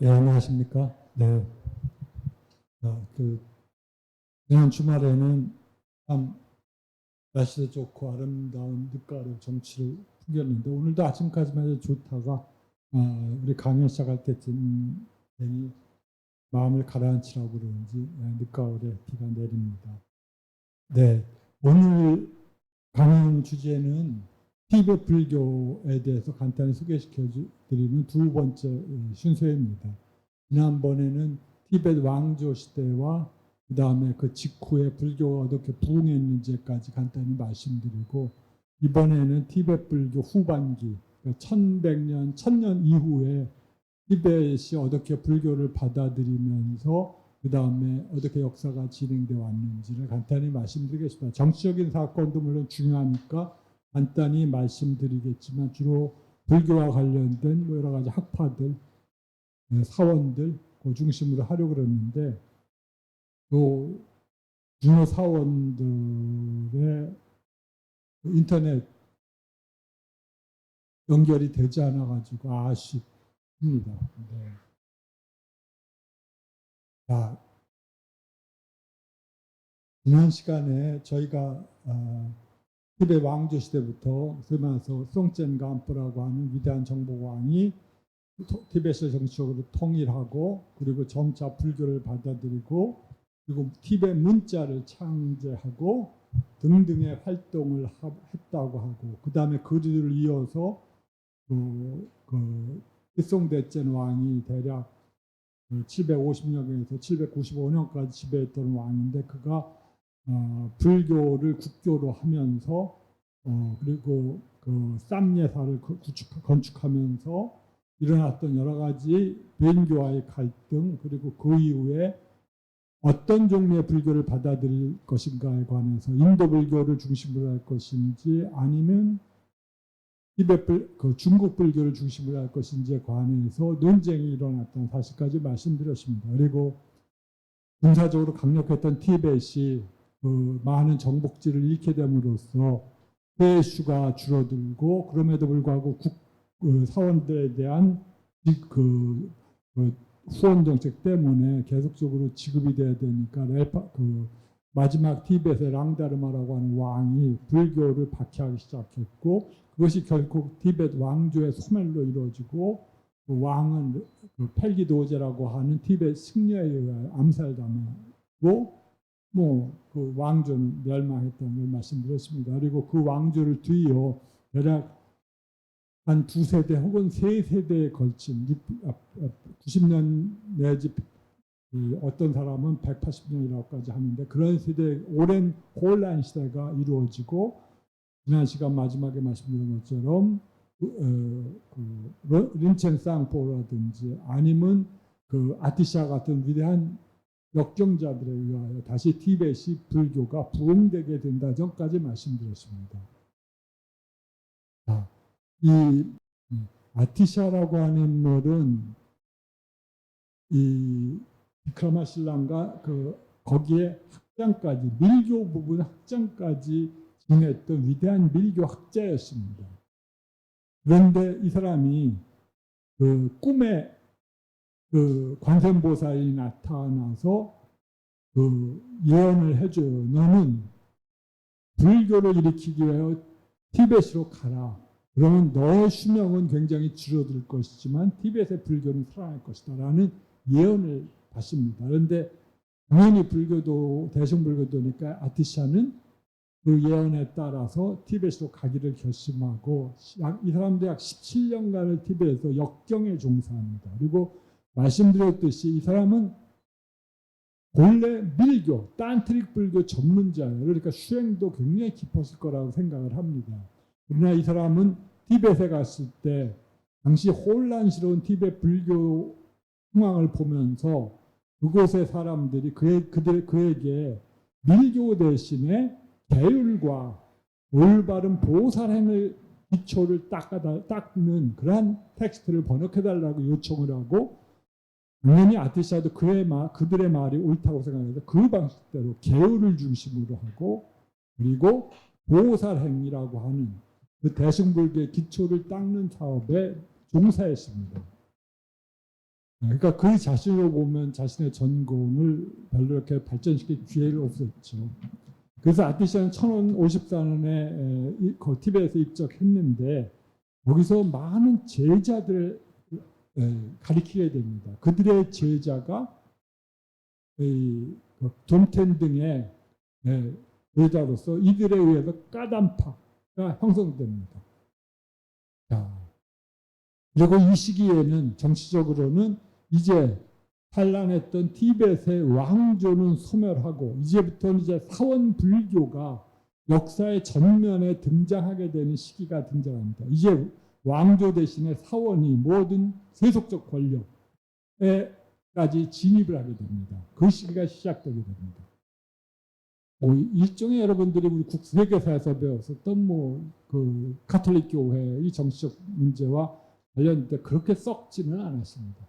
예, 안녕하십니까? 네. 지난 주말에는 참 날씨도 좋고 아름다운 늦가을 정취를 풍겼는데 오늘도 아침까지만 해도 좋다가 우리 강연 시작할 때쯤 괜히 마음을 가라앉히라고 그러는지 늦가을에 비가 내립니다. 네. 오늘 강연 주제는 티베트 불교에 대해서 간단히 소개시켜 드리는 두 번째 순서입니다. 지난번에는 티베트 왕조 시대와 그 다음에 그 직후에 불교가 어떻게 부흥했는지까지 간단히 말씀드리고, 이번에는 티베트 불교 후반기, 그러니까 1100년, 1000년 이후에 티베트이 어떻게 불교를 받아들이면서 그 다음에 어떻게 역사가 진행되어 왔는지를 간단히 말씀드리겠습니다. 정치적인 사건도 물론 중요하니까 간단히 말씀드리겠지만, 주로 불교와 관련된 여러 가지 학파들, 사원들 그 중심으로 하려고 그랬는데, 또 중요 사원들의 인터넷 연결이 되지 않아가지고 아쉽습니다. 네. 자, 지난 시간에 저희가 티베트 왕조 시대부터 그러면서 송젠간프라고 하는 위대한 정복왕이 티베트을 정치적으로 통일하고, 그리고 점차 불교를 받아들이고, 그리고 티베트 문자를 창제하고 등등의 활동을 했다고 하고, 그 다음에 그들을 이어서 일송대전 왕이 대략 750년에서 795년까지 지배했던 왕인데, 그가 불교를 국교로 하면서 그리고 그 쌈예사를 건축하면서 일어났던 여러 가지 변교와의 갈등, 그리고 그 이후에 어떤 종류의 불교를 받아들일 것인가에 관해서 인도 불교를 중심으로 할 것인지 아니면 중국 불교를 중심으로 할 것인지에 관해서 논쟁이 일어났던 사실까지 말씀드렸습니다. 그리고 군사적으로 강력했던 티베트이 많은 정복지를 잃게 됨으로써 회수가 줄어들고, 그럼에도 불구하고 사원들에 대한 후원 정책 때문에 계속적으로 지급이 돼야 되니까 마지막 티베트의 랑다르마라고 하는 왕이 불교를 박해하기 시작했고, 그것이 결국 티베트 왕조의 소멸로 이루어지고, 그 왕은 펠기도제라고 하는 티베트 승려에 의해 암살당하고, 그 왕조는 멸망했다는 걸 말씀드렸습니다. 그리고 그 왕조를 뒤이어 대략 한 두 세대 혹은 세 세대에 걸친 90년 내지 어떤 사람은 180년이라고까지 하는데, 그런 세대 오랜 혼란 시대가 이루어지고, 지난 시간 마지막에 말씀드린 것처럼 린첸 쌍포라든지 아니면 아티샤 같은 위대한 역경자들에 의하여 다시 티베트 불교가 부흥되게 된다 전까지 말씀드렸습니다. 자, 이 아티샤라고 하는 인물은 이 비크라마실라가 거기에 학장까지, 밀교 부분 학장까지 지냈던 위대한 밀교 학자였습니다. 그런데 이 사람이 꿈에 관세음보살이 나타나서 예언을 해줘요. 너는 불교를 일으키기 위하여 티베트로 가라. 그러면 너의 수명은 굉장히 줄어들 것이지만 티베트의 불교는 살아날 것이다 라는 예언을 받습니다. 그런데 당연히 불교도 대승불교도니까 아티샤는 그 예언에 따라서 티베트로 가기를 결심하고, 이 사람도 약 17년간을 티베트에서 역경에 종사합니다. 그리고 말씀드렸듯이 이 사람은 본래 밀교, 딴트릭 불교 전문자예요. 그러니까 수행도 굉장히 깊었을 거라고 생각을 합니다. 그러나 이 사람은 티베트에 갔을 때 당시 혼란스러운 티베트 불교 상황을 보면서 그곳의 사람들이 그에게 밀교 대신에 계율과 올바른 보살행을 기초를 닦는 그러한 텍스트를 번역해달라고 요청을 하고, 당연히 아티샤도 그들의 말이 옳다고 생각해서 그 방식대로 계율을 중심으로 하고, 그리고 보살행이라고 하는 그 대승불교의 기초를 닦는 사업에 종사했습니다. 그러니까 그 자신으로 보면 자신의 전공을 별로 이렇게 발전시킬 기회가 없었죠. 그래서 아티샤는 1054년에 티베트에 입적했는데 거기서 많은 제자들을 가리키게 됩니다. 그들의 제자가 존텐 등의 제자로서 이들에 의해서 까담파가 형성됩니다. 자, 그리고 이 시기에는 정치적으로는 이제 산란했던 티벳의 왕조는 소멸하고 이제부터는 이제 사원 불교가 역사의 전면에 등장하게 되는 시기가 등장합니다. 이제 왕조 대신에 사원이 모든 세속적 권력에까지 진입을 하게 됩니다. 그 시기가 시작되게 됩니다. 일종의 여러분들이 우리 세계사에서 배웠었던 그 가톨릭 교회의 정치적 문제와 관련돼 그렇게 썩지는 않았습니다.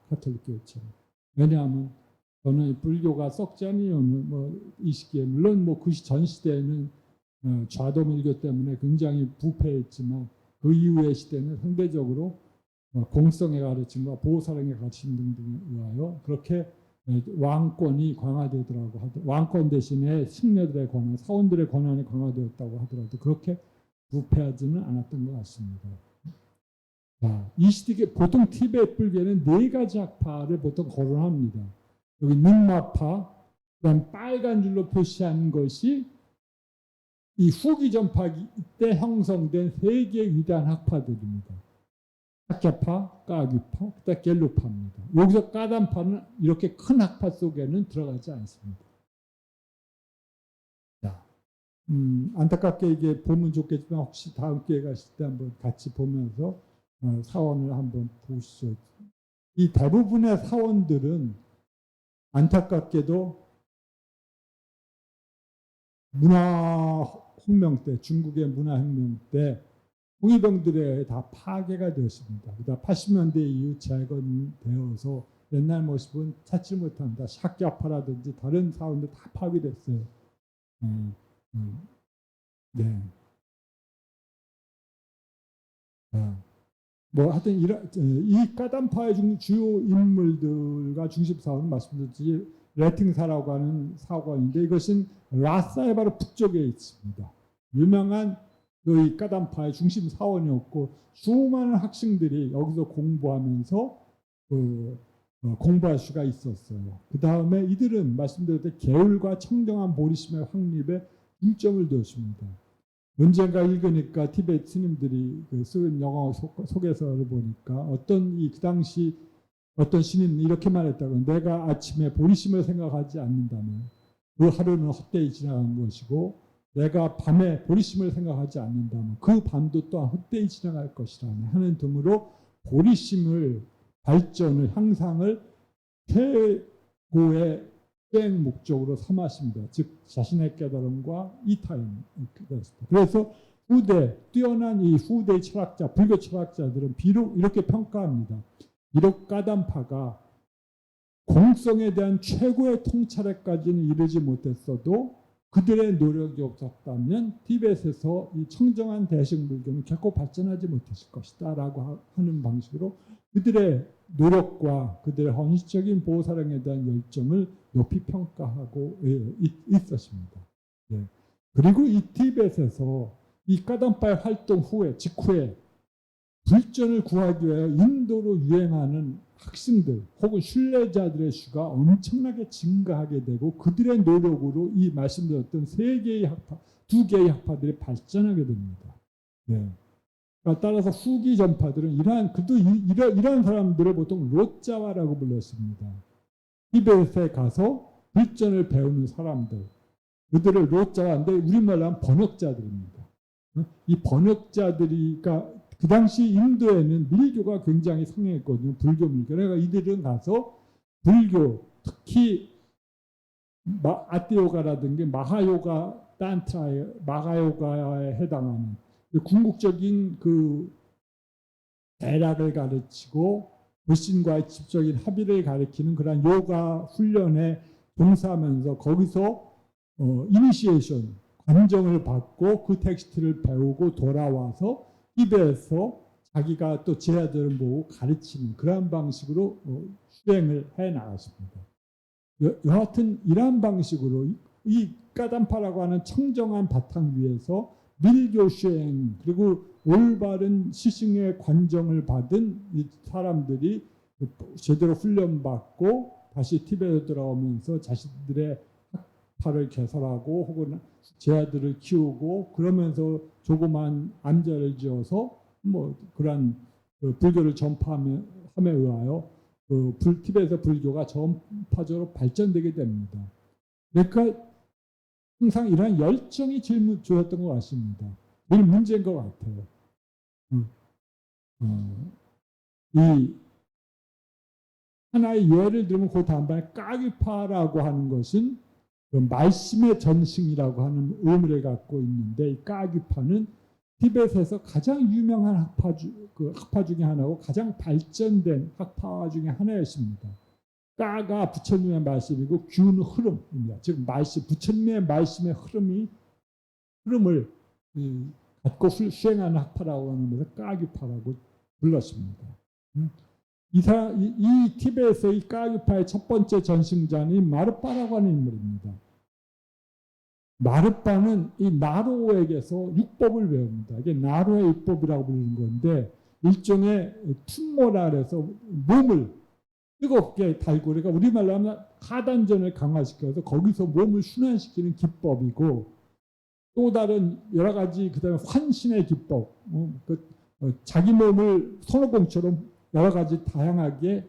가톨릭 교회처럼. 왜냐하면 저는 불교가 썩지 않은 이유는 이 시기에 물론 그 전 시대에는 좌도밀교 때문에 굉장히 부패했지만 그 이후의 시대는 상대적으로 공성의 가르침과 보호사랑의 가르침 등등에 의하여 그렇게 왕권이 강화되더라고 왕권 대신에 승려들의 권한, 사원들의 권한이 강화되었다고 하더라도 그렇게 부패하지는 않았던 것 같습니다. 이 시기에 보통 티베트 불교는 4가지 학파를 보통 거론합니다. 여기 능마파, 그다음 빨간 줄로 표시한 것이 이 후기 전파 때 형성된 3개의 위대한 학파들입니다. 사케파, 까귀파, 그다음 겔루파입니다. 여기서 까담파는 이렇게 큰 학파 속에는 들어가지 않습니다. 자, 안타깝게 이게 보면 좋겠지만 혹시 다음 기회 가실 때 한번 같이 보면서 사원을 한번 보시죠. 이 대부분의 사원들은 안타깝게도 문화혁명 때, 중국의 문화혁명 때 홍위병들에 의해 다 파괴가 되었습니다. 그다음 80년대 이후 재건되어서 옛날 모습은 찾지 못합니다. 샤크야파라든지 다른 사원들 다 파괴됐어요. 네. 하여튼 이 까담파의 주요 인물들과 중심 사원은 말씀드렸듯이 레팅사라고 하는 사관인데 이것은 라사의 바로 북쪽에 있습니다. 유명한 이 까담파의 중심 사원이었고 수많은 학생들이 여기서 공부하면서 공부할 수가 있었어요. 그 다음에 이들은 말씀드렸듯이 계율과 청정한 보리심의 확립에 중점을 두었습니다. 언젠가 읽으니까 티베트 스님들이 쓴 영어 속에서를 보니까 그 당시 어떤 신인은 이렇게 말했다고 내가 아침에 보리심을 생각하지 않는다면 그 하루는 헛되이 지나간 것이고 내가 밤에 보리심을 생각하지 않는다면 그 밤도 또한 헛되이 지나갈 것이라는 하는 등으로 보리심을 발전을 향상을 최고의 수행 목적으로 삼았습니다. 즉 자신의 깨달음과 이타임. 그래서 뛰어난 이 후대 철학자, 불교 철학자들은 비록 이렇게 평가합니다. 비록 까담파가 공성에 대한 최고의 통찰에까지는 이르지 못했어도 그들의 노력이 없었다면 티벳에서 이 청정한 대승불교는 결코 발전하지 못했을 것이다 라고 하는 방식으로 그들의 노력과 그들의 헌신적인 보호사랑에 대한 열정을 높이 평가하고 있었습니다. 그리고 이 티벳에서 이 까담파의 활동 직후에 불전을 구하기 위하여 인도로 유행하는 학생들 혹은 순례자들의 수가 엄청나게 증가하게 되고 그들의 노력으로 이 말씀드렸던 2개의 학파들이 발전하게 됩니다. 따라서 후기 전파들은 이러한 사람들을 보통 로자와라고 불렀습니다. 티베트에 가서 불전을 배우는 사람들, 그들을 로자와인데 우리말로 하면 번역자들입니다. 이 번역자들이가 그 당시 인도에는 밀교가 굉장히 성행했거든요. 불교 밀교. 그러니까 이들은 가서 불교, 특히 아띠요가라든지 마하요가 마하요가에 해당하는 궁극적인 대락을 가르치고 불신과의 집적인 합의를 가리키는 그런 요가 훈련에 종사하면서 거기서 이니시에이션, 관정을 받고 그 텍스트를 배우고 돌아와서 티베트에서 자기가 또 제 아들을 보고 가르치는 그러한 방식으로 수행을 해 나갔습니다. 여하튼 이러한 방식으로 이 까담파라고 하는 청정한 바탕 위에서 밀교 수행 그리고 올바른 스승의 관정을 받은 이 사람들이 제대로 훈련받고 다시 티베트에 들어오면서 자신들의 학파를 개설하고 혹은 제 아들을 키우고 그러면서 조그만 암자를 지어서 뭐 그러한 불교를 전파함에 의하여 티베트 불교가 전파적으로 발전되게 됩니다. 그러니까 항상 이러한 열정이 제일 좋았던 것 같습니다. 늘 문제인 것 같아요. 이 하나의 예를 들면 그 다음번에 까귀파라고 하는 것은 그 말씀의 전승이라고 하는 의미를 갖고 있는데 이 까귀파는 티벳에서 가장 유명한 학파 중에 하나고 가장 발전된 학파 중에 하나였습니다. 까가 부처님의 말씀이고 규는 흐름입니다. 즉 말씀, 부처님의 말씀의 흐름을 갖고 수행하는 학파라고 하는 것을 까귀파라고 불렀습니다. 이 티베트의 까귀파의 첫 번째 전승자는 마르빠라고 하는 인물입니다. 마르빠는 이 나로에게서 육법을 배웁니다. 이게 나로의 육법이라고 부르는 건데 일종의 tum모라 그래서 몸을 뜨겁게 달고 그러니까 우리말로 하면 하단전을 강화시켜서 거기서 몸을 순환시키는 기법이고 또 다른 여러 가지 그다음에 환신의 기법 자기 몸을 손오공처럼 여러 가지 다양하게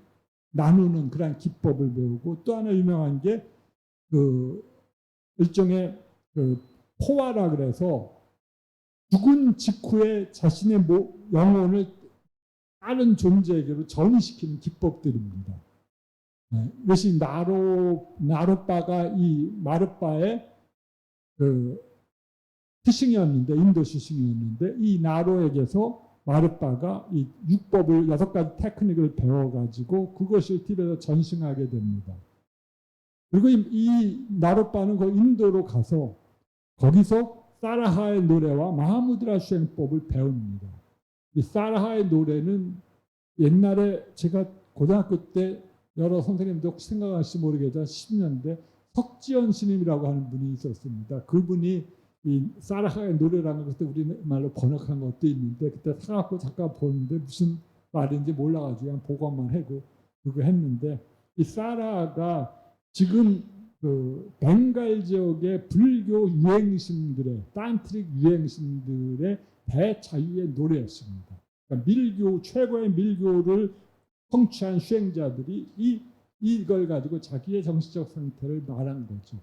나누는 그런 기법을 배우고 또 하나 유명한 게 일종의 포화라 그래서 죽은 직후에 자신의 영혼을 다른 존재에게로 전이시키는 기법들입니다. 이것이 나로빠가 이 마르빠의 스승이었는데 인도 스승이었는데 이 나로에게서 마르빠가 이 육법을 6가지 테크닉을 배워가지고 그것을 티베트에 전승하게 됩니다. 그리고 이 나로빠는 그 인도로 가서 거기서 사라하의 노래와 마하무드라 수행법을 배웁니다. 이 사라하의 노래는 옛날에 제가 고등학교 때 여러 선생님도 혹시 생각하실지 모르겠지만 10년대 석지연 스님이라고 하는 분이 있었습니다. 그분이 이 사라하의 노래라는 것도 우리말로 번역한 것도 있는데 그때 사갖고 잠깐 보는데 무슨 말인지 몰라가지고 그냥 보고만 하고 그거 했는데 이 사라가 지금 벵갈 지역의 불교 유행신들의 탄트릭 유행신들의 대자유의 노래였습니다. 그러니까 최고의 밀교를 성취한 수행자들이 이걸 가지고 자기의 정신적 상태를 말한 거죠.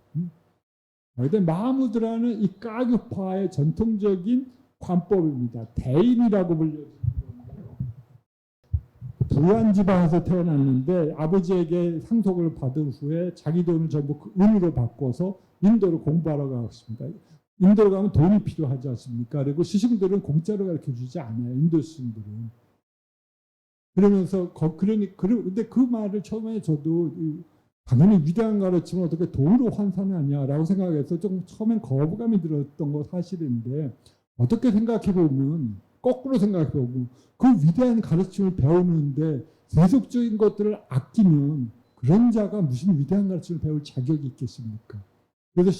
그런데 마하무드라는 이 까규파의 전통적인 관법입니다. 대인이라고 불려지는 건데요. 부안 지방에서 태어났는데 아버지에게 상속을 받은 후에 자기 돈을 전부 은으로 바꿔서 인도로 공부하러 가겠습니다. 인도로 가면 돈이 필요하지 않습니까? 그리고 스승들은 공짜로 가르쳐주지 않아요. 인도 스승들은. 그러면서 근데 그 말을 처음에 저도 당연히 위대한 가르침을 어떻게 돈으로 환산하냐라고 생각해서 좀 처음엔 거부감이 들었던 거 사실인데 어떻게 생각해 보면 거꾸로 생각해 보면 그 위대한 가르침을 배우는데 세속적인 것들을 아끼면 그런 자가 무슨 위대한 가르침을 배울 자격이 있겠습니까? 그래서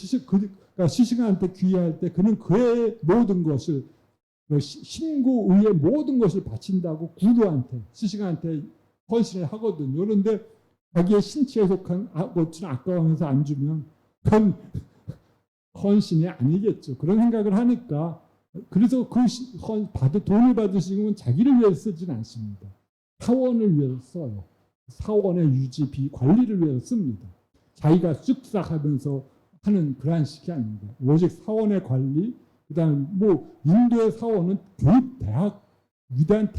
스승한테 귀의할 때 그는 그의 모든 것을 신구의의 모든 것을 바친다고 구루한테 스승한테 헌신을 하거든요. 그런데 자기의 신체에 속한 것을 아까워하면서 안 주면 그건 헌신이 아니겠죠. 그런 생각을 하니까 그래서 돈을 받으시는 건 자기를 위해서 쓰지는 않습니다. 사원을 위해서 써요. 사원의 유지, 관리를 위해서 씁니다. 자기가 쓱싹 하면서 하는 그러한 식이 아닙니다. 오직 사원의 관리, 그 다음에 인도의 사원은 위대한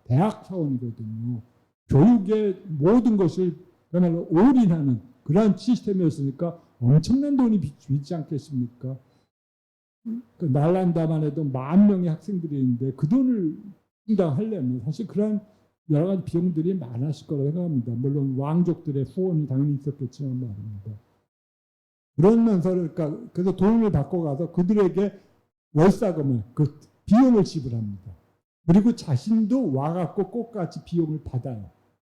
대학 사원이거든요. 교육의 모든 것을 그야말로 올인하는 그러한 시스템이었으니까 엄청난 돈이 비지 않겠습니까? 그 날란다만 해도 10,000명의 학생들이 있는데 그 돈을 충당하려면 사실 그런 여러 가지 비용들이 많았을 거라고 생각합니다. 물론 왕족들의 후원이 당연히 있었겠지만 말입니다. 그러면서 그래서 돈을 받고 가서 그들에게 월사금을 비용을 지불합니다. 그리고 자신도 와갖고 꽃같이 비용을 받아요.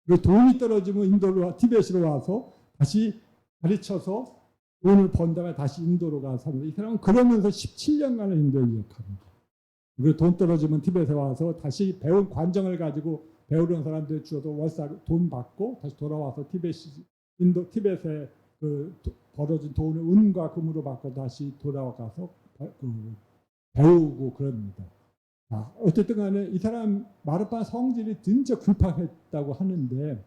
그리고 돈이 떨어지면 인도로 티벳으로 와서 다시 가르쳐서 돈을 번 다음에 다시 인도로 가서 삽니다. 이 사람은 그러면서 17년간을 인도에 유학합니다. 그리고 돈 떨어지면 티벳에 와서 다시 배운 관정을 가지고 배우는 사람들 주어도 월사 돈 받고 다시 돌아와서 티벳에 그 벌어진 돈을 은과 금으로 바꿔 다시 돌아가서 배우고 그럽니다. 어쨌든 간에 이 사람 마르파 성질이 진짜 급박했다고 하는데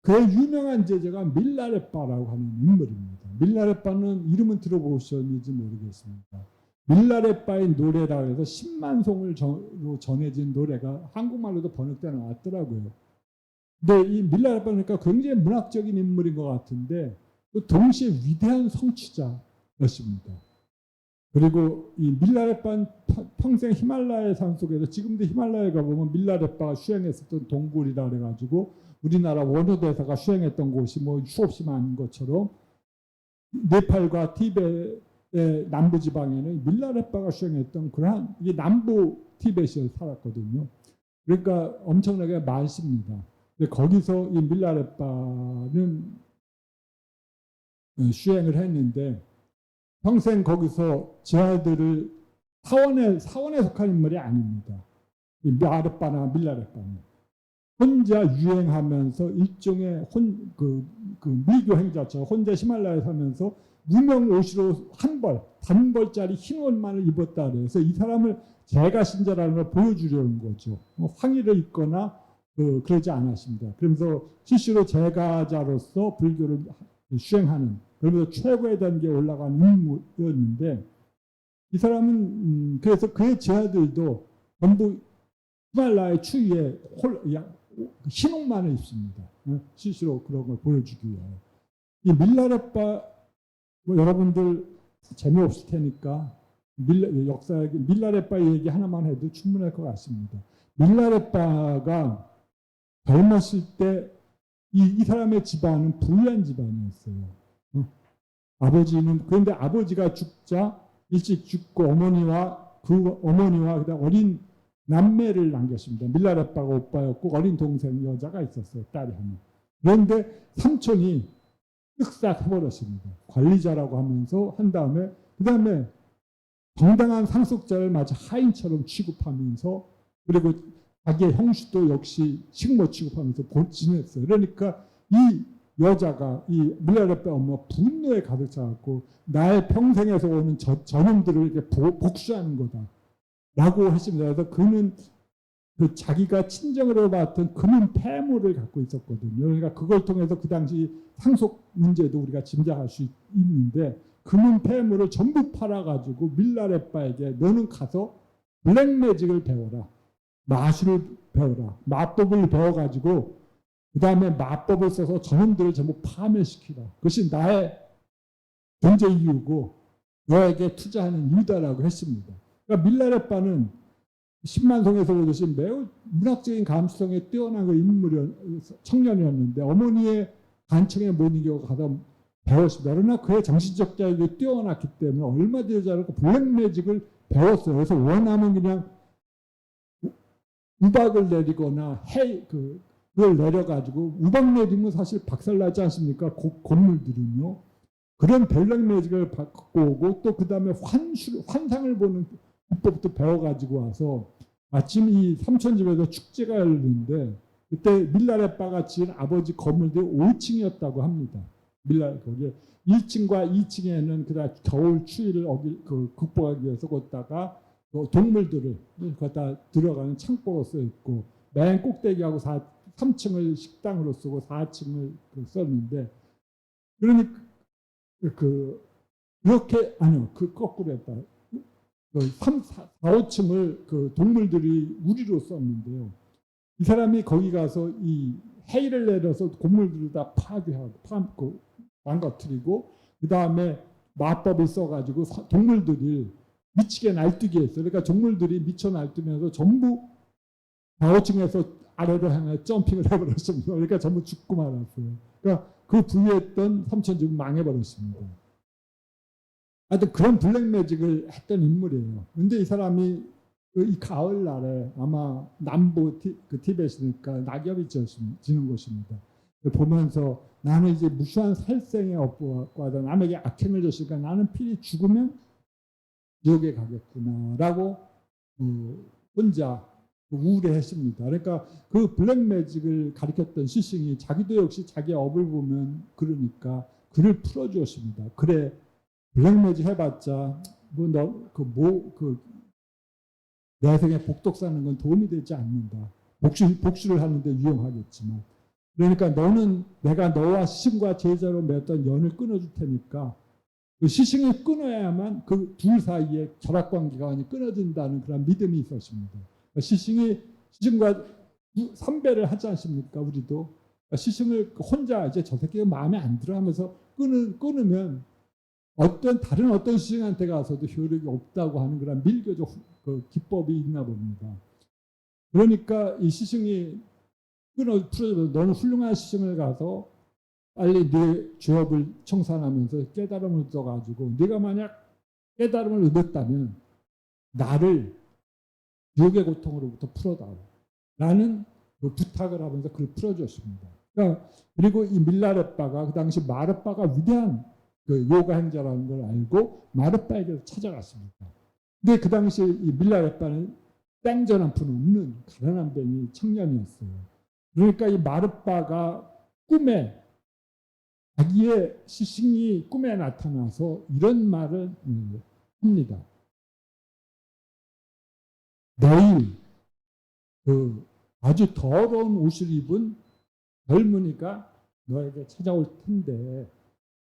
그의 유명한 제자가 밀라레빠라고 하는 인물입니다. 밀라레빠는 이름은 들어보셨는지 모르겠습니다. 밀라레빠의 노래라고 해서 10만 송으로 전해진 노래가 한국말로도 번역되어 나왔더라고요. 근데 이 밀라레빠니까 굉장히 문학적인 인물인 것 같은데 또 동시에 위대한 성취자였습니다. 그리고 이 밀라레빠는 평생 히말라야 산 속에서 지금도 히말라야에 가보면 밀라레빠가 수행했었던 동굴이라 그래가지고 우리나라 원효대사가 수행했던 곳이 뭐 수없이 많은 것처럼 네팔과 티벳의 남부지방에는 밀라레빠가 수행했던 그러한 이게 남부 티벳에 살았거든요. 그러니까 엄청나게 많습니다. 근데 거기서 이 밀라레빠는 수행을 했는데 평생 거기서 제 아들을 사원에 속한 인물이 아닙니다. 이 마르빠나 밀라레빠는 혼자 유행하면서 일종의 밀교 행자처럼 혼자 히말라야에 사면서 무명 옷으로 단벌짜리 흰 옷만을 입었다 그래서 이 사람을 제가 신자라는 걸 보여주려는 거죠. 황의를 입거나 그러지 않았습니다. 그러면서 실제로 제가자로서 불교를 수행하는 그러면서 최고의 단계에 올라간 인물이었는데 이 사람은 그래서 그의 제자들도 전부 히말라야 추위에 흰옷만을 입습니다. 실제로 그런 걸 보여주기 위하여. 이 밀라레빠 여러분들 재미없을 테니까 밀라레빠 얘기 하나만 해도 충분할 것 같습니다. 밀라레빠가 젊었을 때 이 사람의 집안은 부유한 집안이었어요. 아버지는 그런데 아버지가 죽자 일찍 죽고 어머니와 그다음 어린 남매를 남겼습니다. 밀라레빠가 오빠였고 어린 동생 여자가 있었어요. 딸이 하나. 그런데 삼촌이 쓱싹 해버렸습니다. 관리자라고 하면서 한 다음에 그다음에 정당한 상속자를 마치 하인처럼 취급하면서 그리고 자기의 형수도 역시 식모 취급하면서 지냈어요. 그러니까 이 여자가 이 밀라레빠 엄마가 분노에 가득 차갖고 나의 평생에서 오는 저놈들을 이렇게 복수하는 거다 라고 했습니다. 그래서 그는 자기가 친정으로 봤던 금은 폐물을 갖고 있었거든요. 그러니까 그걸 통해서 그 당시 상속 문제도 우리가 짐작할 수 있는데 금은 폐물을 전부 팔아가지고 밀라레빠에게 너는 가서 블랙매직을 배워라. 마술을 배워라. 마법을 배워가지고 그 다음에 마법을 써서 저놈들을 전부 파멸시키라. 그것이 나의 존재 이유고 너에게 투자하는 이유다라고 했습니다. 그러니까 밀라레빠는 10만송에서 보듯이 매우 문학적인 감수성에 뛰어난 청년이었는데 어머니의 간청에 못 이겨 가서 배웠습니다. 그러나 그의 정신적 자유가 뛰어났기 때문에 얼마 되지 않고 블랙매직을 배웠어요. 그래서 원하면 그냥 우박을 내리거나 그걸 내려가지고 우박 내리면 사실 박살나지 않습니까? 건물들은요. 그런 블랙매직을 갖고 오고 또 그 다음에 환상을 보는 기법도 배워가지고 와서 마침 이 삼촌 집에서 축제가 열리는데 그때 밀라레빠가 지은 아버지 건물들이 5층이었다고 합니다. 거기에 1층과 2층에는 그다 겨울 추위를 극복하기 위해서 거기다가 동물들을 거기다 들어가는 창고로 써 있고 맨 꼭대기하고 3층을 식당으로 쓰고 4층을 썼는데 그러니까 이렇게 아니요 거꾸로 했다. 4, 5층을 동물들이 우리로 썼는데요. 이 사람이 거기 가서 이 해일을 내려서 건물들을 다 파괴하고 망가뜨리고 그 다음에 마법을 써가지고 동물들이 미치게 날뛰게 했어요. 그러니까 동물들이 미쳐 날뛰면서 전부 4, 5층에서 아래로 향해 점핑을 해버렸습니다. 그러니까 전부 죽고 말았어요. 그러니까 그 부유했던 삼천집은 망해버렸습니다. 하여튼 그런 블랙매직을 했던 인물이에요. 근데 이 사람이 이 가을날에 아마 남부 그 티벳이니까 낙엽이 지는 곳입니다. 보면서 나는 이제 무수한 살생의 업보가 남에게 악행을 줬으니까 나는 필히 죽으면 지옥에 가겠구나라고 혼자 우울해했습니다. 그러니까 그 블랙매직을 가르쳤던 스승이 자기도 역시 자기의 업을 보면 그러니까 그를 풀어주었습니다. 그래 블랙매직 해봤자 내 생에 복독 사는 건 도움이 되지 않는다. 복수를 하는데 유용하겠지만 그러니까 너는 내가 너와 스승과 제자로 맺었던 연을 끊어줄 테니까 그 스승이 끊어야만 그 둘 사이에 결합관계가 끊어진다는 그런 믿음이 있었습니다. 스승과 선배를 하지 않습니까? 우리도 스승을 혼자 이제 저 새끼가 마음에 안 들어 하면서 끊으면 다른 어떤 스승한테 가서도 효력이 없다고 하는 그런 밀교적 그 기법이 있나 봅니다. 그러니까 이 스승이 풀어줘서 너는 훌륭한 스승을 가서 빨리 네 죄업을 청산하면서 깨달음을 얻어가지고 네가 만약 깨달음을 얻었다면 나를 지옥의 고통으로부터 풀어다오 라는 그 부탁을 하면서 그를 풀어줬습니다. 그러니까 그리고 이 밀라레빠가 그 당시 마르빠가 위대한 그 요가 행자라는 걸 알고 마르빠에게 찾아갔습니다. 근데 그 당시 이 밀라레빠는 땡전 한 푼 없는 가난한 뱅이 청년이었어요. 그러니까 이 마르빠가 꿈에 자기의 스승이 꿈에 나타나서 이런 말을 합니다. 내일 그 아주 더러운 옷을 입은 젊은이가 너에게 찾아올 텐데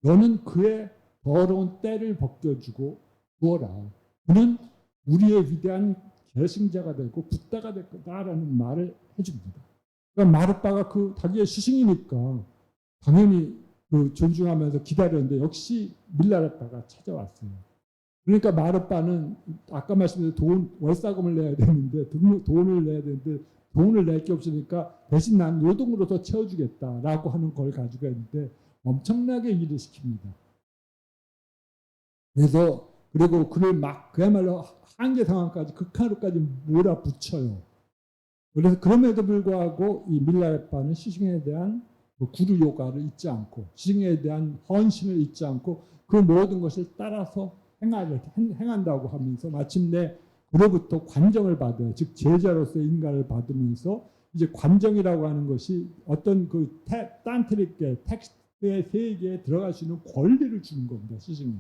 너는 그의 더러운 때를 벗겨주고 주어라. 그는 우리의 위대한 계승자가 되고 붓다가 될 거다라는 말을 해줍니다. 그러니까 마르빠가 그 자기의 스승이니까 당연히 그 존중하면서 기다렸는데 역시 밀라레빠가 찾아왔어요. 그러니까 마르빠는 아까 말씀드린 월사금을 내야 되는데 돈을 내야 되는데 돈을 낼 게 없으니까 대신 난 노동으로서 채워주겠다라고 하는 걸 가지고 있는데 엄청나게 일을 시킵니다. 그리고 그를 막 그야말로 한계 상황까지 극한으로까지 몰아붙여요. 그래서 그럼에도 불구하고 이 밀라레빠는 스승에 대한 구루 요가를 잊지 않고 스승에 대한 헌신을 잊지 않고 그 모든 것을 따라서 행한다고 하면서 마침내 그로부터 관정을 받아요. 즉 제자로서의 인가를 받으면서 이제 관정이라고 하는 것이 어떤 그 딴트릭계 텍스트의 세계에 들어갈 수 있는 권리를 주는 겁니다. 스승이.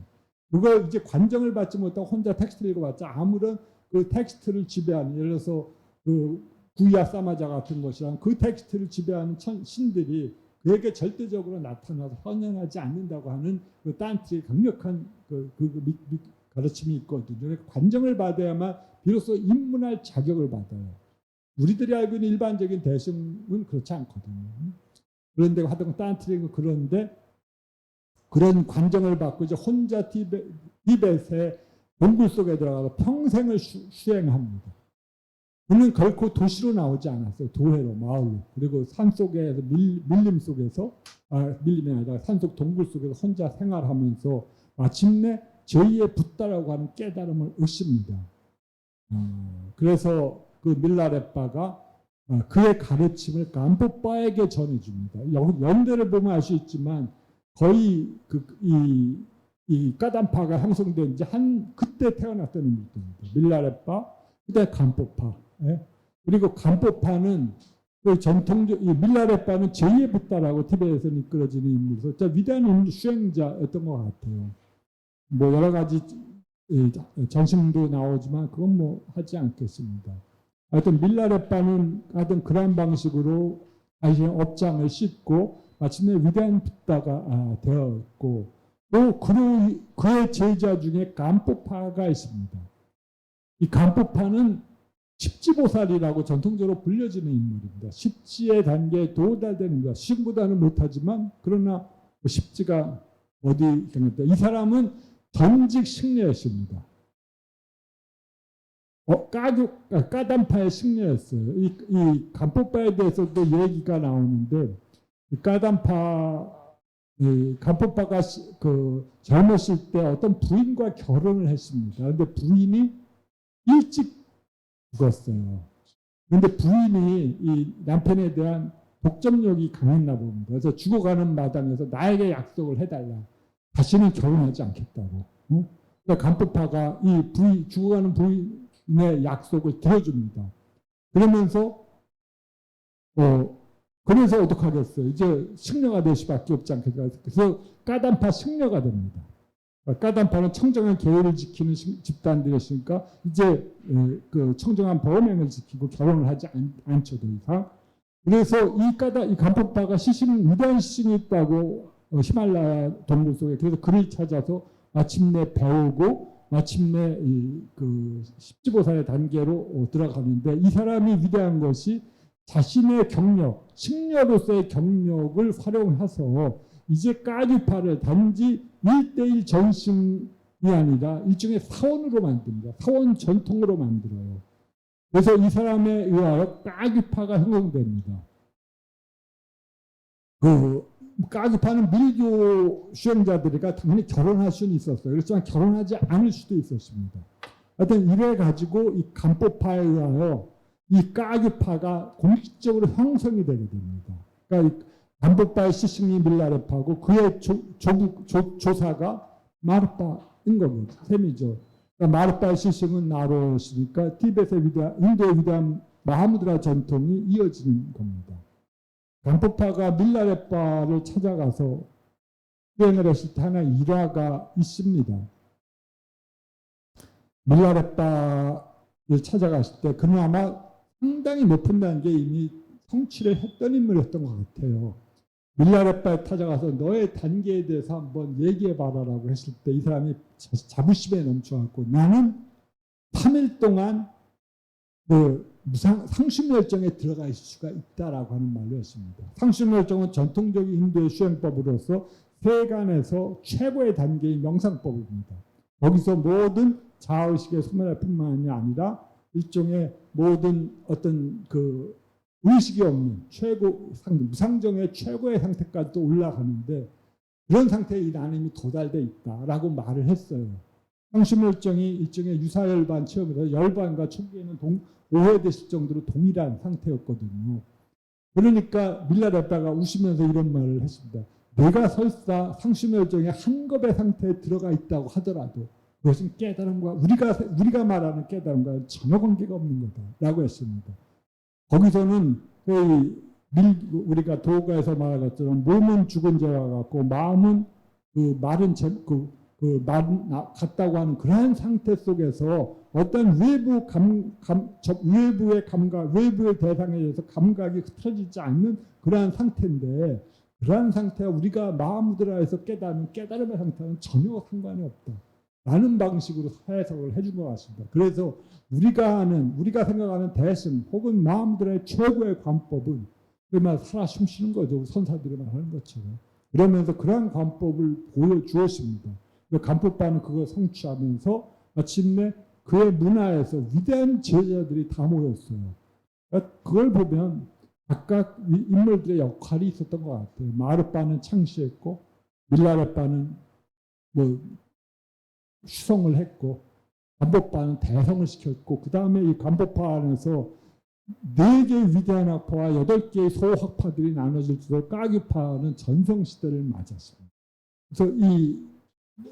그걸 이제 관정을 받지 못하고 혼자 텍스트를 읽어봤자 아무런 그 텍스트를 지배하는 예를 들어서 그 구야 사마자 같은 것이랑 그 텍스트를 지배하는 신들이 그에게 절대적으로 나타나서 헌연하지 않는다고 하는 그 딴트의 강력한 가르침이 있거든요. 관정을 받아야만 비로소 입문할 자격을 받아요. 우리들이 알고 있는 일반적인 대승은 그렇지 않거든요. 그런데 하여튼 딴트릭은 그런데 그런 관정을 받고 이제 혼자 티벳의 동굴 속에 들어가서 평생을 수행합니다. 그는 결코 도시로 나오지 않았어요. 도회로, 마을로. 그리고 산 속에서 밀림 속에서 밀림이 아니라 산속 동굴 속에서 혼자 생활하면서 마침내 저희의 붓다라고 하는 깨달음을 얻습니다. 그래서 그 밀라레빠가 그의 가르침을 간포빠에게 전해줍니다. 연대를 보면 알 수 있지만 거의 이 까담파가 형성된 이제 그때 태어났던 인물들입니다. 밀라레빠, 그다음에 간포파. 예? 그리고 간포파는 그 전통적 이 밀라레빠는 제2의 붓다라고 티베트에서는 이끌어지는 인물로서 위대한 수행자였던 것 같아요. 뭐 여러 가지 전심도 나오지만 그건 뭐 하지 않겠습니다. 하여튼 밀라레빠는 하여튼 그런 방식으로 자신의 업장을 씻고 마침내 위대한 붓다가 되었고 또 그의 제자 중에 간포파가 있습니다. 이 간포파는 십지보살이라고 전통적으로 불려지는 인물입니다. 십지의 단계에 도달되는 것. 신보다는 못하지만 그러나 십지가 어디 있습니까? 이 사람은 전직 승려였습니다. 까담파의 승려였어요. 이 간포파에 대해서도 얘기가 나오는데 간포파가 젊었을 때 어떤 부인과 결혼을 했습니다. 그런데 부인이 일찍 죽었어요. 그런데 부인이 이 남편에 대한 독점력이 강했나 봅니다. 그래서 죽어가는 마당에서 나에게 약속을 해달라. 다시는 결혼하지 않겠다고. 그러니까 간포파가 죽어가는 부인의 약속을 들어줍니다. 그러면서 그래서 어떡하겠어요. 이제 승려가 될 수밖에 없지 않겠어요. 그래서 까단파 승려가 됩니다. 까단파는 청정한 계율을 지키는 집단들이었으니까 이제 그 청정한 범행을 지키고 결혼을 하지 않죠, 더 이상. 그래서 이 간포파가 위대한 시신이 있다고 히말라야 동굴 속에 그래서 그를 찾아서 마침내 배우고 마침내 그 십지보살의 단계로 들어가는데 이 사람이 위대한 것이 자신의 경력, 승려로서의 경력을 활용해서 이제 까지파를 단지 1대1 전승이 아니라 일종의 사원으로 만듭니다. 사원 전통으로 만들어요. 그래서 이 사람에 의하여 까기파가 형성됩니다. 까기파는 밀교 수행자들이가 당연히 결혼할 수는 있었어요. 그렇지만 결혼하지 않을 수도 있었습니다. 하여튼 이래 가지고 이 간포파에 의하여 이 까기파가 공식적으로 형성이 되게 됩니다. 그러니까 간포파의 시승이 밀라레파고 그의 조사가 마르파인 거죠. 셈이죠. 그러니까 마르파의 시승은 나로였으니까 인도의 위대한 마하무드라 전통이 이어지는 겁니다. 간포파가 밀라레파를 찾아가서 수행을 했을 때 하나 일화가 있습니다. 밀라레파를 찾아갔을 때 그는 아마 상당히 높은 단계에 이미 성취를 했던 인물이었던 것 같아요. 밀라레파에 찾아가서 너의 단계에 대해서 한번 얘기해봐라라고 했을 때 이 사람이 자부심에 넘쳐갖고 나는 3일 동안 상심열정에 들어갈 수가 있다라고 하는 말을 했습니다. 상심열정은 전통적인 인도의 수행법으로서 세간에서 최고의 단계의 명상법입니다. 거기서 모든 자아의식의 소멸할 뿐만이 아니라 일종의 모든 어떤 그 의식이 없는 무상정의 최고의 상태까지도 올라가는데 그런 상태에 나는 이미 도달돼 있다라고 말을 했어요. 상심열정이 일종의 유사열반 체험이라 열반과 초기에는 오해되실 정도로 동일한 상태였거든요. 그러니까 밀라레파가 웃으면서 이런 말을 했습니다. 내가 설사 상심열정의 한겁의 상태에 들어가 있다고 하더라도 그것은 깨달음과 우리가 말하는 깨달음과 전혀 관계가 없는 거다라고 했습니다. 거기서는 우리가 도가에서 말한 것처럼 몸은 죽은 죄와 같고 마음은 같다고 하는 그러한 상태 속에서 어떤 외부의 감각, 외부의 대상에 대해서 감각이 흐트러지지 않는 그러한 상태인데 그러한 상태와 우리가 마하무드라에서 깨달은 깨달음의 상태는 전혀 상관이 없다. 라는 방식으로 해석을 해준 것 같습니다. 그래서 우리가 생각하는 대승 혹은 마하무드라의 최고의 관법은 정말 살아 숨쉬는 거죠. 선사들이 말하는 것처럼. 그러면서 그러한 관법을 보여주었습니다. 간포파는 그걸 성취하면서 마침내 그의 문화에서 위대한 제자들이 다 모였어요. 그걸 보면 각각 인물들의 역할이 있었던 것 같아요. 마르파는 창시했고 밀라레파는 수성을 했고 간포파는 대성을 시켰고 그 다음에 이 간포파 안에서 4개의 위대한 학파와 8개의 소학파들이 나눠질 때도 까기파는 전성시대를 맞았습니다. 그래서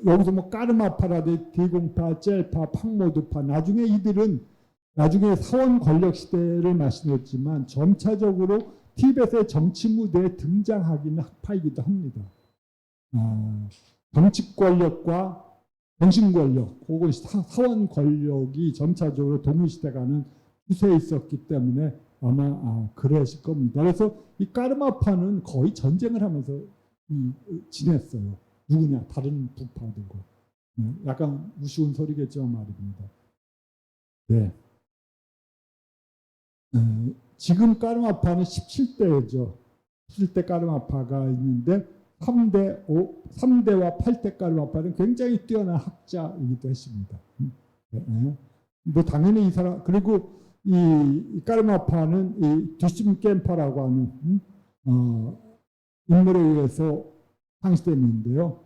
여기서 까르마파라든지 디공파, 젤파, 팡모드파 나중에 사원 권력 시대를 말씀드렸지만 점차적으로 티벳의 정치 무대에 등장하기는 학파이기도 합니다. 정치 권력과 정신 권력 혹은 사원 권력이 점차적으로 동일시대가는 추세에 있었기 때문에 아마 그랬을 겁니다. 그래서 이 까르마파는 거의 전쟁을 하면서 지냈어요. 누구냐? 다른 부파들과. 약간 우스운 소리겠지만 말입니다. 네. 지금 까르마파는 17대죠. 17대 까르마파가 있는데 3대와 8대 까르마파는 굉장히 뛰어난 학자이기도 했습니다. 당연히 이 사람, 그리고 이 까르마파는 이 두심겜파라고 하는 인물에 의해서 상시되는데요.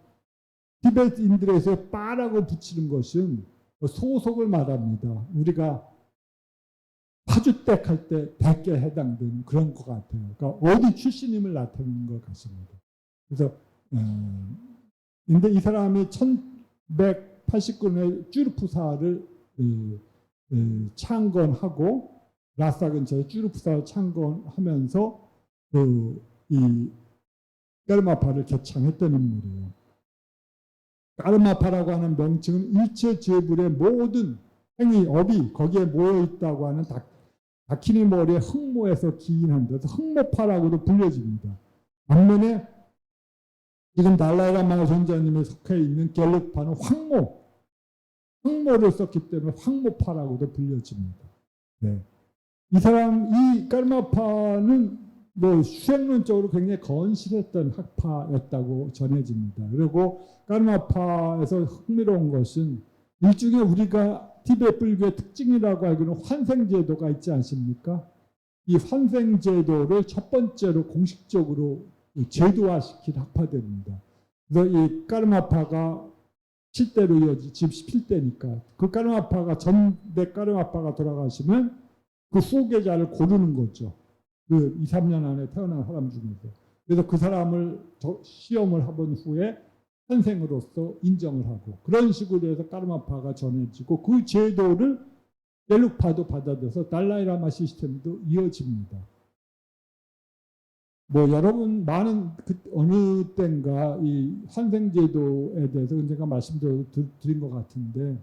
티베트인들에서 빠라고 붙이는 것은 소속을 말합니다. 우리가 파주댁 할 때 댁에 해당되는 그런 것 같아요. 그러니까 어디 출신임을 나타내는 것 같습니다. 그래서 근데 이 사람이 1189년에 쭈르푸사를 창건하고 라사 근처에 쭈르푸사를 창건하면서 이 까르마파를 개창했던 인물이에요. 까르마파라고 하는 명칭은 일체 제불의 모든 행위, 업이 거기에 모여 있다고 하는 다키니머리의 흑모에서 기인한 데서 흑모파라고도 불려집니다. 반면에 지금 달라이라마 존자님이 속해 있는 갤룩파는 황모를 썼기 때문에 황모파라고도 불려집니다. 네. 이 까르마파는 뭐 수행론적으로 굉장히 건실했던 학파였다고 전해집니다. 그리고 까르마파에서 흥미로운 것은 일종의 우리가 티베트 불교의 특징이라고 알기로는 환생제도가 있지 않습니까? 이 환생제도를 첫 번째로 공식적으로 제도화시킨 학파들입니다. 그래서 이 까르마파가 7대로 이어지 지금 11대니까 그 까르마파가 전대 까르마파가 돌아가시면 그 후계자를 고르는 거죠. 그 2, 3년 안에 태어난 사람 중에서. 그래서 그 사람을 시험을 해본 후에 선생으로서 인정을 하고 그런 식으로 해서 까르마파가 전해지고 그 제도를 갤룩파도 받아들여서 달라이라마 시스템도 이어집니다. 뭐 여러분 많은 어느 때인가 이 환생제도에 대해서 제가 말씀드린 것 같은데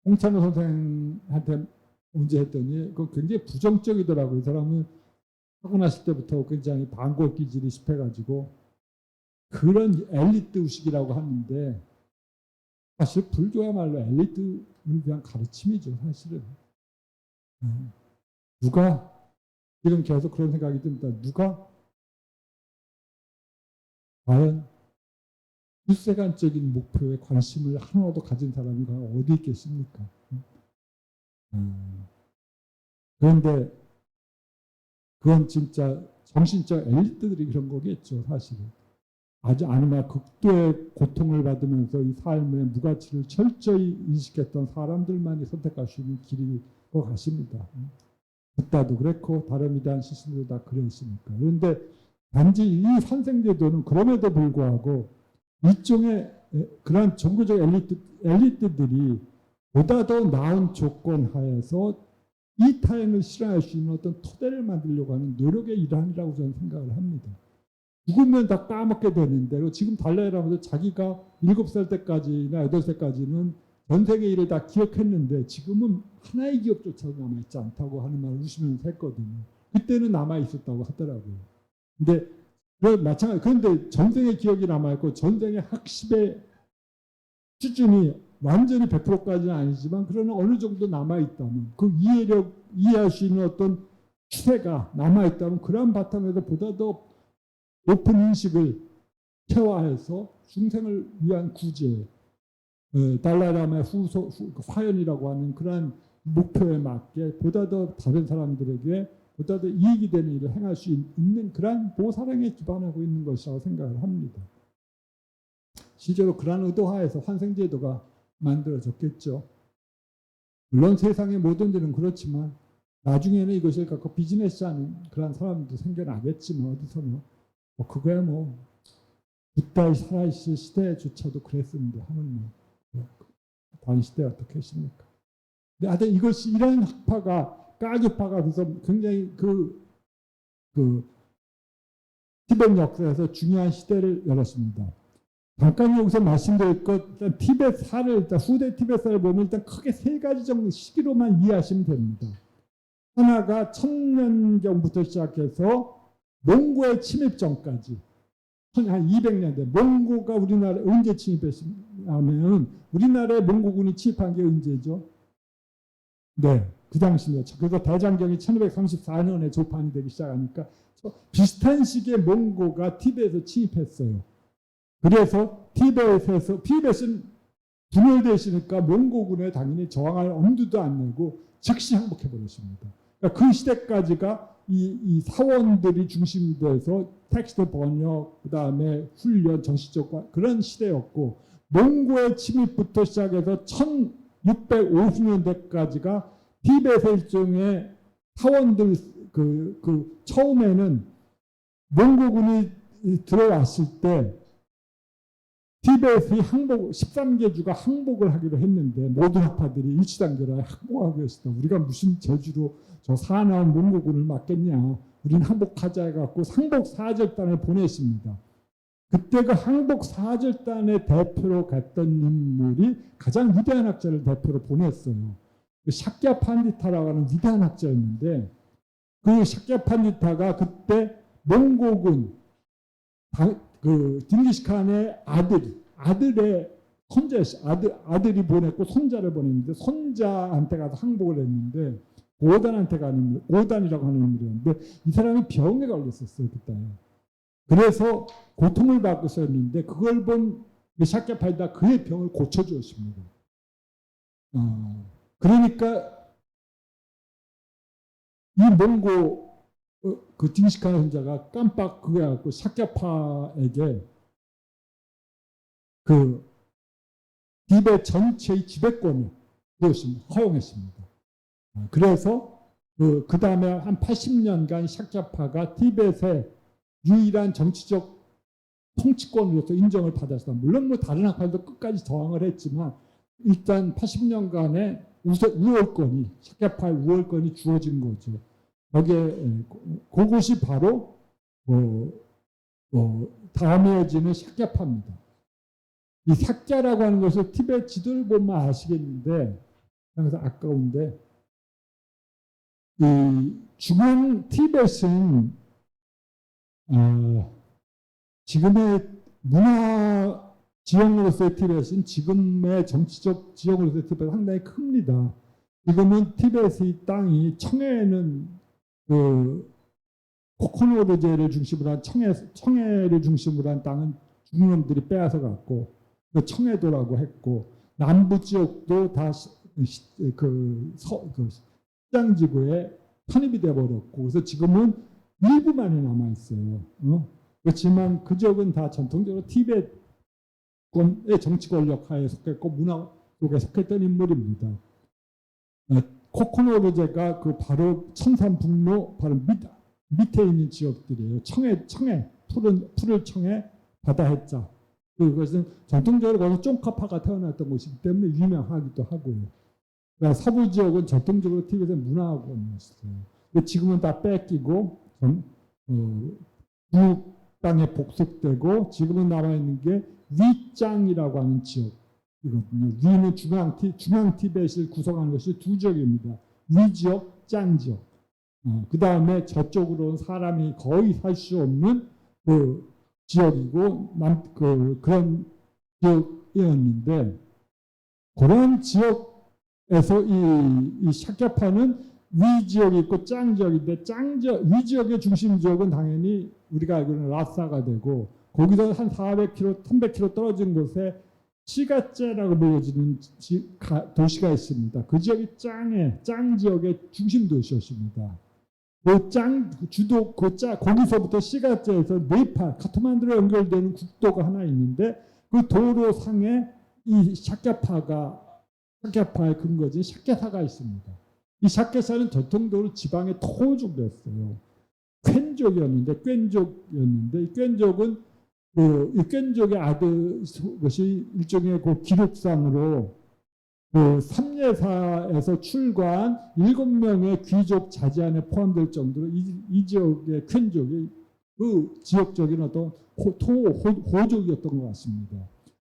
홍찬호 선생한테 문제 했더니 그 굉장히 부정적이더라고요. 이 사람은 타고났을 때부터 굉장히 반골 기질이 습해가지고 그런 엘리트 의식이라고 하는데 사실 불교야말로 엘리트를 위한 가르침이죠. 사실은 누가 지금 계속 그런 생각이 듭니다. 누가 과연 일세간적인 목표에 관심을 하나도 가진 사람이 어디 있겠습니까? 그런데 그건 진짜 정신적 엘리트들이 그런 거겠죠. 사실은. 아주 아니면 극도의 고통을 받으면서 이 삶의 무가치를 철저히 인식했던 사람들만이 선택할 수 있는 길일 것 같습니다. 붓다도 그랬고 다른 위대한 스승들도 다 그랬으니까. 그런데 단지 이 환생제도는 그럼에도 불구하고 일종의 그런 종교적 엘리트들이 보다 더 나은 조건 하에서 이 타행을 실현할 수 있는 어떤 토대를 만들려고 하는 노력의 일환이라고 저는 생각을 합니다. 죽으면 다 까먹게 되는데 지금 달라이라마도 자기가 7살 때까지나 8살까지는 전 세계 일을 다 기억했는데 지금은 하나의 기억조차도 남아있지 않다고 하는 말을 웃으면서 했거든요. 그때는 남아있었다고 하더라고요. 근데 마찬가지. 그런데 전생의 기억이 남아있고 전생의 학습의 수준이 완전히 100%까지는 아니지만 그러나 어느 정도 남아있다면 그 이해할 수 있는 어떤 추세가 남아있다면 그러한 바탕에서 보다 더 높은 인식을 체화해서 중생을 위한 구제, 달라이라마의 화연이라고 하는 그러한 목표에 맞게 보다 더 다른 사람들에게 보다 더 이익이 되는 일을 행할 수 있는 그러한 보살행에 기반하고 있는 것이라고 생각을 합니다. 실제로 그러한 의도하에서 환생제도가 만들어졌겠죠. 물론 세상의 모든 일은 그렇지만 나중에는 이것을 갖고 비즈니스하는 그런 사람도 생겨나겠지만 어디서는 그거야 뭐 붓다의 살아있을 시대조차도 그랬습니다. 하는 다른 시대 어떻겠습니까? 근데 하여튼 이것이 이런 학파가 까규파가 그래서 굉장히 티벳 역사에서 중요한 시대를 열었습니다. 잠깐 여기서 말씀드릴 것, 일단 티벳사를, 일단 후대 티벳사를 보면 일단 크게 3가지 정도 시기로만 이해하시면 됩니다. 하나가 1000년경부터 시작해서 몽고의 침입 전까지, 한 200년대, 몽고가 우리나라에 언제 침입했냐면, 우리나라에 몽고군이 침입한 게 언제죠? 네, 그 당시입니다. 그래서 대장경이 1534년에 조판이 되기 시작하니까, 비슷한 시기에 몽고가 티벳에 침입했어요. 그래서 티벳은 분열되시니까 몽고군에 당연히 저항할 엄두도 안 내고 즉시 항복해버렸습니다. 그러니까 그 시대까지가 이 사원들이 중심이 돼서 텍스트 번역, 그 다음에 훈련, 정신적 그런 시대였고 몽고의 침입부터 시작해서 1650년대까지가 티벳의 일종의 사원들 처음에는 몽고군이 들어왔을 때 티벳의 항복 13개 주가 항복을 하기로 했는데 모든 학파들이 일치단결하여 항복하기로 했습니다. 우리가 무슨 재주로 저 사나운 몽고군을 막겠냐. 우리는 항복하자 해갖고 항복 사절단을 보냈습니다. 그때 그 항복 사절단의 대표로 갔던 인물이 가장 위대한 학자를 대표로 보냈어요. 샤크야 판디타라고 하는 위대한 학자였는데 그 샤크야 판디타가 그때 몽고군 딩기스칸의 아들의 아들이 보냈고 손자를 보냈는데 손자한테 가서 항복을 했는데 오단이라고 하는 인물이었는데 이 사람이 병에 걸렸었어요 그때. 그래서 고통을 받고 있었는데 그걸 본 샤크야 판디타 그의 병을 고쳐주었습니다. 그러니까 이 몽고 그 딩기스칸 혼자가 깜빡 그거 해갖고 샤크야파에게 그 티벳 전체의 지배권을 허용했습니다. 그래서 그 다음에 한 80년간 샤크야파가 티벳의 유일한 정치적 통치권으로서 인정을 받았습니다. 물론 뭐 다른 학파들도 끝까지 저항을 했지만 일단 80년간의 우월권이 샤크야파의 우월권이 주어진 거죠. 거기에 그것이 바로 다음에 이어지는 샤크야파입니다. 이 샤크야라고 하는 것을 티벳 지도를 보면 아시겠는데 그래서 아까운데 이 죽은 티벳은 지금의 문화 지형으로서의 티벳은 지금의 정치적 지형으로서의 티벳은 상당히 큽니다. 지금은 티벳의 땅이 청해는 코코노르제를 중심으로 한 청해를 중심으로 한 땅은 중국 놈들이 빼앗아 갔고 청해도라고 했고 남부 지역도 다 시장지구에 편입이 되어버렸고 그래서 지금은 일부만이 남아 있어요. 그렇지만 그 지역은 다 전통적으로 티벳의 정치 권력 하에 속했고 문화 속에 속했던 인물입니다. 코코노르제가 그 바로 청산북로 바로 밑에 있는 지역들이에요. 청해 푸른 청해 바다 해자. 그것은 전통적으로 거기서 쫑카파가 태어났던 곳이기 때문에 유명하기도 하고요. 그러니까 서부 지역은 전통적으로 티벳의 문화권이었어요. 지금은 다 뺏기고 북 땅에 복속되고 지금은 남아있는 게 위짱이라고 하는 지역이거든요. 위는 중앙 티벳을 구성하는 것이 두 지역입니다. 위 지역, 짱 지역. 그 다음에 저쪽으로는 사람이 거의 살 수 없는 그 지역이고 그런 지역이었는데 그런 지역에서 이 샤크야파는 위 지역이 있고 짱 지역인데 위 지역의 중심 지역은 당연히 우리가 알고는 라사가 되고 거기서 한 400km, 300km 떨어진 곳에 시가제라고 불려지는 도시가 있습니다. 그 지역이 짱 지역의 중심 도시였습니다. 거기서부터 시가제에서 네팔, 카트만두로 연결되는 국도가 하나 있는데 그 도로 상에 이 샤크야파의 근거지인 샤크야사가 있습니다. 이 샤크야사는 전통적으로 지방의 토족이었어요. 퀼족이었는데 이 퀼족은 이 꽌족의 아들 것이 일종의 그 기록상으로 그 삼례사에서 출가한 7명의 귀족 자제 안에 포함될 정도로 이 지역의 퀼족이 그 지역적인 어떤 호족이었던 것 같습니다.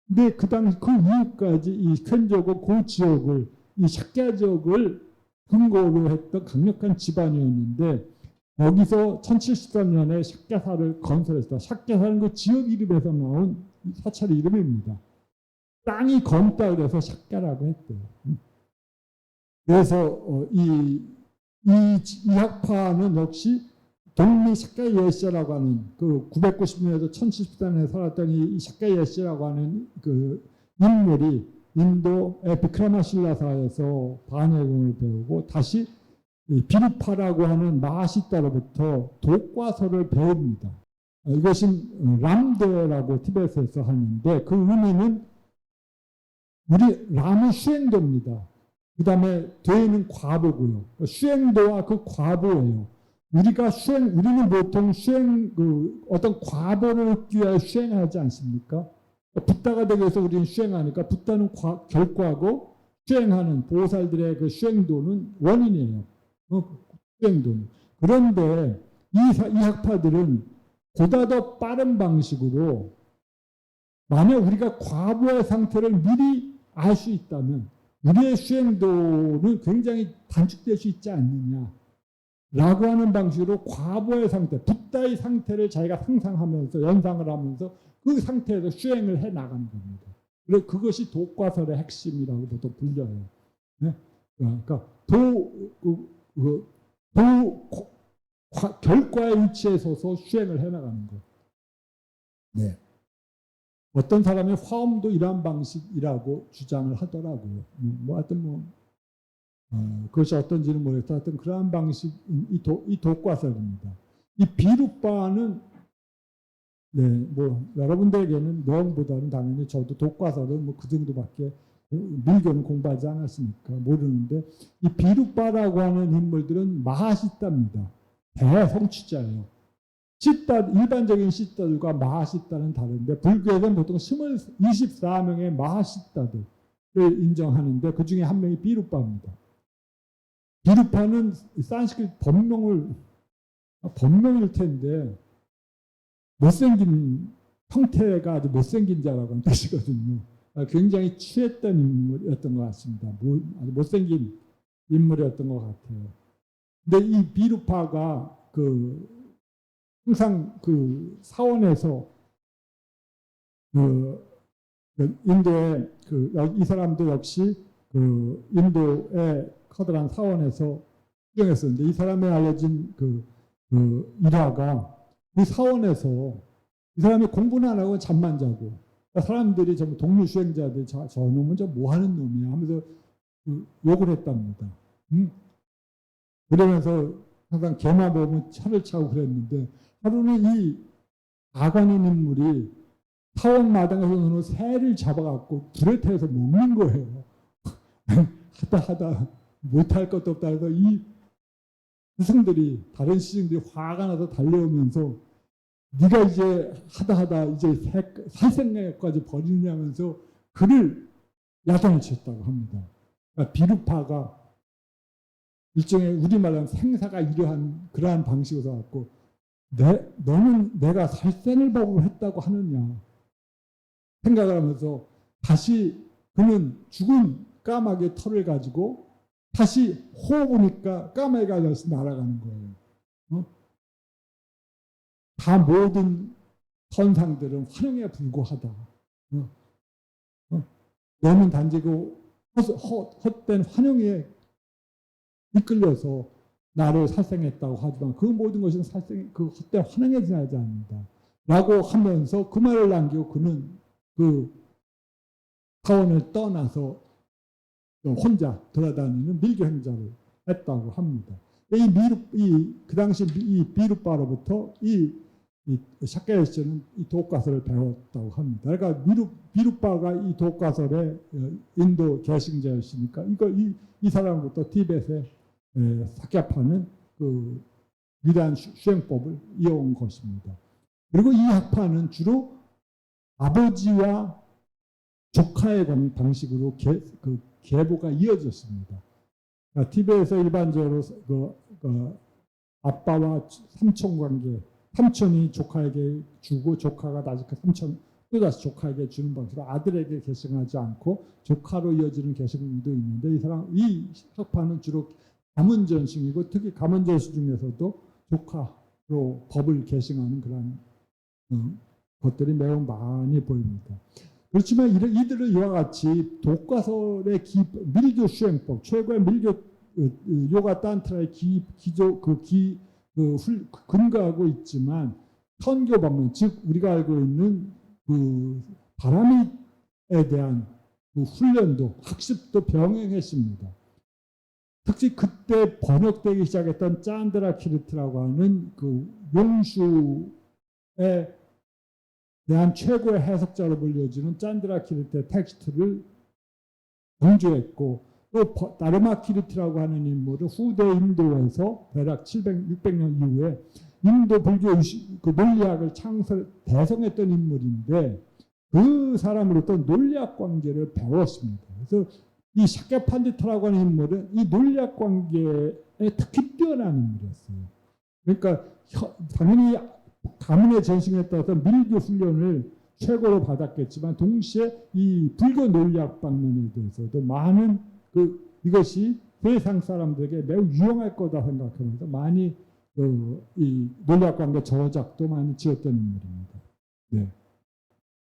근데 그 이후까지 이 퀼족은 그 지역을 이 샤크야 지역을 근거로 했던 강력한 집안이었는데 여기서 1073년에 샤크야사를 건설했다. 샤크야사는 그 지역 이름에서 나온 사찰 이름입니다. 땅이 검다 그래서 샤크야라고 했대요. 그래서 이 학파는 역시 동리 샤크야 예시라고 하는 그 990년에서 1074년에 살았던 이 샤크야 예시라고 하는 그 인물이 인도의 비크라마실라사에서 반야경을 배우고 다시 비루파라고 하는 마하시타로부터 독과서를 배웁니다. 이것은 람데라고 티벳에서 하는데 그 의미는 우리 람의 수행도입니다. 그 다음에 되는 과보고요. 수행도와 그 과보예요. 우리는 보통 어떤 과보를 얻기 위하여 수행하지 않습니까? 붓다가 되기 위해서 우리는 수행하니까 붓다는 결과고 수행하는 보살들의 그 수행도는 원인이에요. 수행도는. 그런데 이 학파들은 보다 더 빠른 방식으로 만약 우리가 과보의 상태를 미리 알 수 있다면 우리의 수행도는 굉장히 단축될 수 있지 않느냐 라고 하는 방식으로 과보의 상태, 붓다의 상태를 자기가 상상하면서 연상을 하면서 그 상태에서 수행을 해 나가는 겁니다. 그래서 그것이 도과설의 핵심이라고 보통 불려요. 네? 그러니까 결과의 위치에 서서 수행을 해 나가는 것. 네. 어떤 사람이 화엄도 이러한 방식이라고 주장을 하더라고요. 하여튼 그것이 어떤지는 모르겠다. 하여튼 그러한 방식인 이 도과설입니다. 이 비루파는 여러분들에게는 내용보다는 당연히 저도 도과설은 그 정도밖에 밀교는 공부하지 않았으니까 모르는데 이 비루파라고 하는 인물들은 마하시따입니다. 대성취자예요. 일반적인 시따들과 마하시따는 다른데 불교에서는 보통 24명의 마하시따들을 인정하는데 그 중에 한 명이 비루파입니다. 비루파는 산스크리트 법명일 텐데 못생긴 형태가 아주 못생긴 자라고 하는 뜻이거든요. 굉장히 취했던 인물이었던 것 같습니다. 아주 못생긴 인물이었던 것 같아요. 근데 이 비루파가 항상 사원에서 인도의 이 사람도 역시 인도의 커다란 사원에서 수행했었는데 이 사람의 알려진 일화가 이 사원에서 이 사람이 공부는 안 하고 잠만 자고 사람들이 전부 동료 수행자들이 저놈은 뭐 하는 놈이야 하면서 욕을 했답니다. 그러면서 항상 개만 보면 차를 차고 그랬는데 하루는 이 아가는 인물이 사원 마당에서 새를 잡아갖고 불에 태워서 먹는 거예요. 하다 못할 것도 없다 해서 이 다른 스승들이 화가 나서 달려오면서 네가 이제 하다 이제 살생까지 버리냐면서 그를 야단을 쳤다고 합니다. 그러니까 비루파가 일종의 우리말로 생사가 이러한 그러한 방식으로 갖고 너는 내가 살생을 법을 했다고 하느냐 생각을 하면서 다시 그는 죽은 까마귀의 털을 가지고 다시 호흡하니까 까마귀가 다시 날아가는 거예요. 다 모든 선상들은 환영에 불구하다. 너는 단지 헛된 환영에 이끌려서 나를 살생했다고 하지만 그 모든 것은 헛된 환영에 지나지 않는다. 라고 하면서 그 말을 남기고 그는 그 사원을 떠나서 혼자 돌아다니는 밀교 행자를 했다고 합니다. 그 당시 이 비루파로부터 이 샤케레시는 이 도과설을 배웠다고 합니다. 그러니까 비루파가 이 도과설의 인도 개신자였으니까 이 사람부터 티벳의 사케파는 그 위대한 수행법을 이어온 것입니다. 그리고 이 학파는 주로 아버지와 조카의 방식으로 계보가 이어졌습니다. 그러니까 티벳에서 일반적으로 아빠와 삼촌 관계, 삼촌이 조카에게 주고 조카가 다시 그 삼촌 또다시 조카에게 주는 방식으로 아들에게 계승하지 않고 조카로 이어지는 계승도 있는데 이 학파는 주로 가문전승이고 특히 가문전승 중에서도 조카로 법을 계승하는 그런 것들이 매우 많이 보입니다. 그렇지만 이들은 이와 같이 도과설의 밀교 수행법, 최고의 밀교 요가 탄트라의 근거하고 있지만 선교 법문, 즉 우리가 알고 있는 바라미에 대한 훈련도 학습도 병행했습니다. 특히 그때 번역되기 시작했던 짠드라 키르트라고 하는 용수의 대한 최고의 해석자로 불려지는 짠드라 키르트의 텍스트를 강조했고 또 나르마키르티라고 하는 인물은 후대 인도에서 대략 600년 이후에 인도 불교 그 논리학을 대성했던 인물인데 그 사람으로부터 논리학 관계를 배웠습니다. 그래서 이 샤케 판디타라고 하는 인물은 이 논리학 관계에 특히 뛰어난 인물이었어요. 그러니까 당연히 가문의 전승에 따라서 밀교 훈련을 최고로 받았겠지만 동시에 이 불교 논리학 방면에 대해서도 많은 이것이 세상 사람들에게 매우 유용할 거다 생각하면서 많이 이 논리학 관계 저작도 많이 지었던 인물입니다. 네.